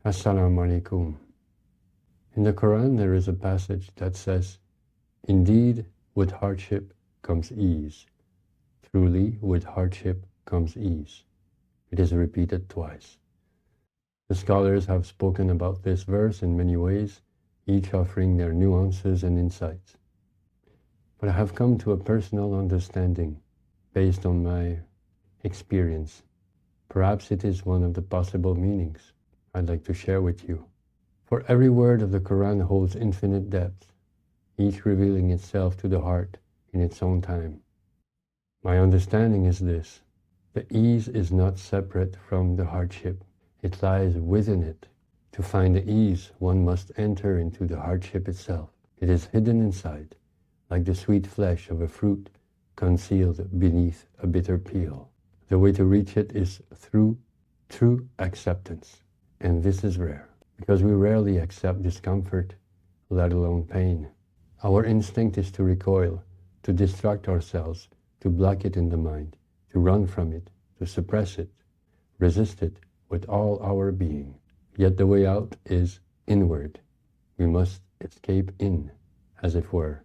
Assalamu alaikum. In the Qur'an there is a passage that says, "Indeed, with hardship comes ease. Truly, with hardship comes ease." It is repeated twice. The scholars have spoken about this verse in many ways, each offering their nuances and insights. But I have come to a personal understanding based on my experience. Perhaps it is one of the possible meanings I'd like to share with you. For every word of the Quran holds infinite depth, each revealing itself to the heart in its own time. My understanding is this: the ease is not separate from the hardship, it lies within it. To find the ease, one must enter into the hardship itself. It is hidden inside, like the sweet flesh of a fruit concealed beneath a bitter peel. The way to reach it is through true acceptance. And this is rare, because we rarely accept discomfort, let alone pain. Our instinct is to recoil, to distract ourselves, to block it in the mind, to run from it, to suppress it, resist it with all our being. Yet the way out is inward. We must escape in, as it were,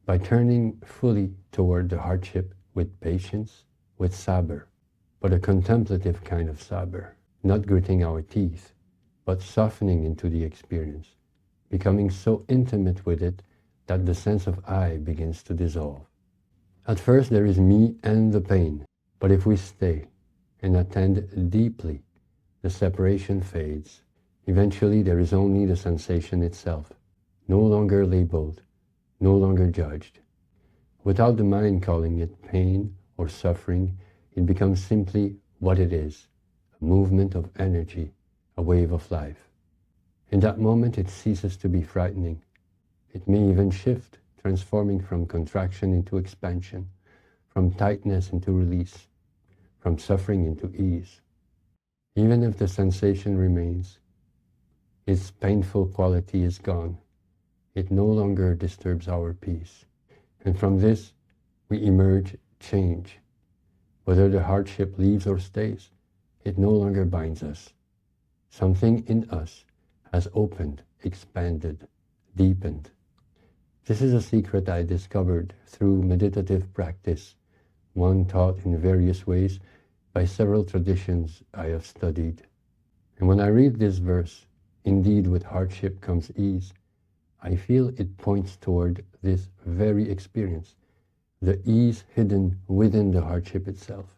by turning fully toward the hardship with patience, with sabr, but a contemplative kind of sabr. Not gritting our teeth, but softening into the experience, becoming so intimate with it that the sense of I begins to dissolve. At first there is me and the pain, but if we stay and attend deeply, the separation fades. Eventually there is only the sensation itself, no longer labeled, no longer judged. Without the mind calling it pain or suffering, it becomes simply what it is. A movement of energy, a wave of life. In that moment it ceases to be frightening. It may even shift, transforming from contraction into expansion, from tightness into release, from suffering into ease. Even if the sensation remains, its painful quality is gone. It no longer disturbs our peace. And from this we emerge changed. Whether the hardship leaves or stays, it no longer binds us. Something in us has opened, expanded, deepened. This is a secret I discovered through meditative practice, one taught in various ways by several traditions I have studied. And when I read this verse, "Indeed with hardship comes ease," I feel it points toward this very experience, the ease hidden within the hardship itself.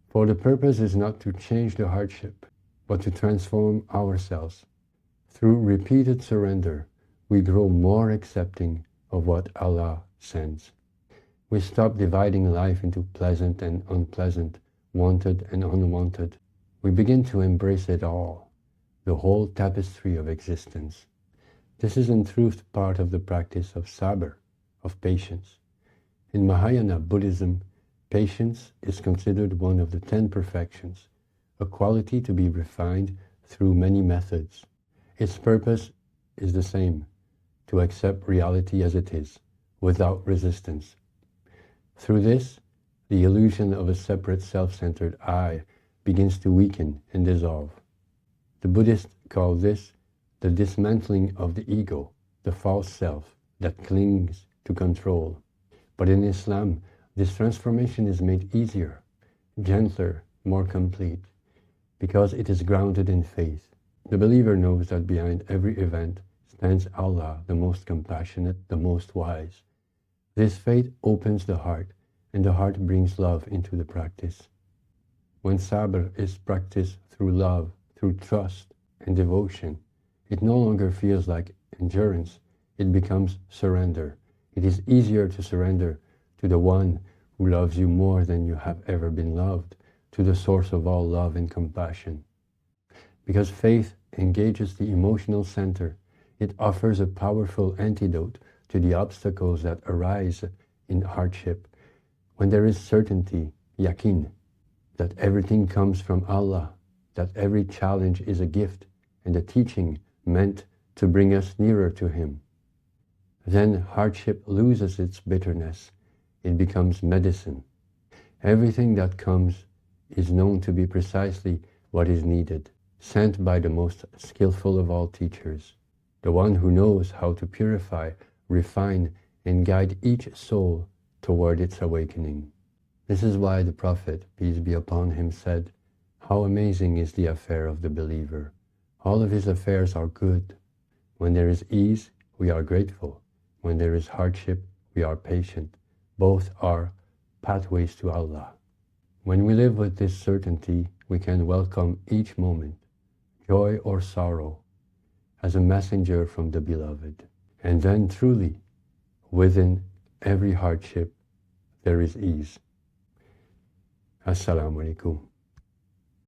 For the purpose is not to change the hardship, but to transform ourselves. Through repeated surrender, we grow more accepting of what Allah sends. We stop dividing life into pleasant and unpleasant, wanted and unwanted. We begin to embrace it all, the whole tapestry of existence. This is in truth part of the practice of Sabr, of patience. In Mahayana Buddhism, patience is considered one of the 10 perfections, a quality to be refined through many methods. Its purpose is the same, to accept reality as it is, without resistance. Through this, the illusion of a separate self-centered I begins to weaken and dissolve. The Buddhists call this the dismantling of the ego, the false self that clings to control. But in Islam, this transformation is made easier, gentler, more complete, because it is grounded in faith. The believer knows that behind every event stands Allah, the most compassionate, the most wise. This faith opens the heart, and the heart brings love into the practice. When Sabr is practiced through love, through trust and devotion, it no longer feels like endurance, it becomes surrender. It is easier to surrender to the one who loves you more than you have ever been loved, to the source of all love and compassion. Because faith engages the emotional center, it offers a powerful antidote to the obstacles that arise in hardship. When there is certainty, yaqeen, that everything comes from Allah, that every challenge is a gift and a teaching meant to bring us nearer to Him, then hardship loses its bitterness. It becomes medicine. Everything that comes is known to be precisely what is needed. sent by the most skillful of all teachers, the one who knows how to purify, refine, and guide each soul toward its awakening. This is why the Prophet, peace be upon him, said, "How amazing is the affair of the believer. All of his affairs are good. When there is ease, we are grateful. When there is hardship, we are patient. Both are pathways to Allah." When we live with this certainty, we can welcome each moment, joy or sorrow, as a messenger from the Beloved. And then truly, within every hardship, there is ease. Assalamu alaikum.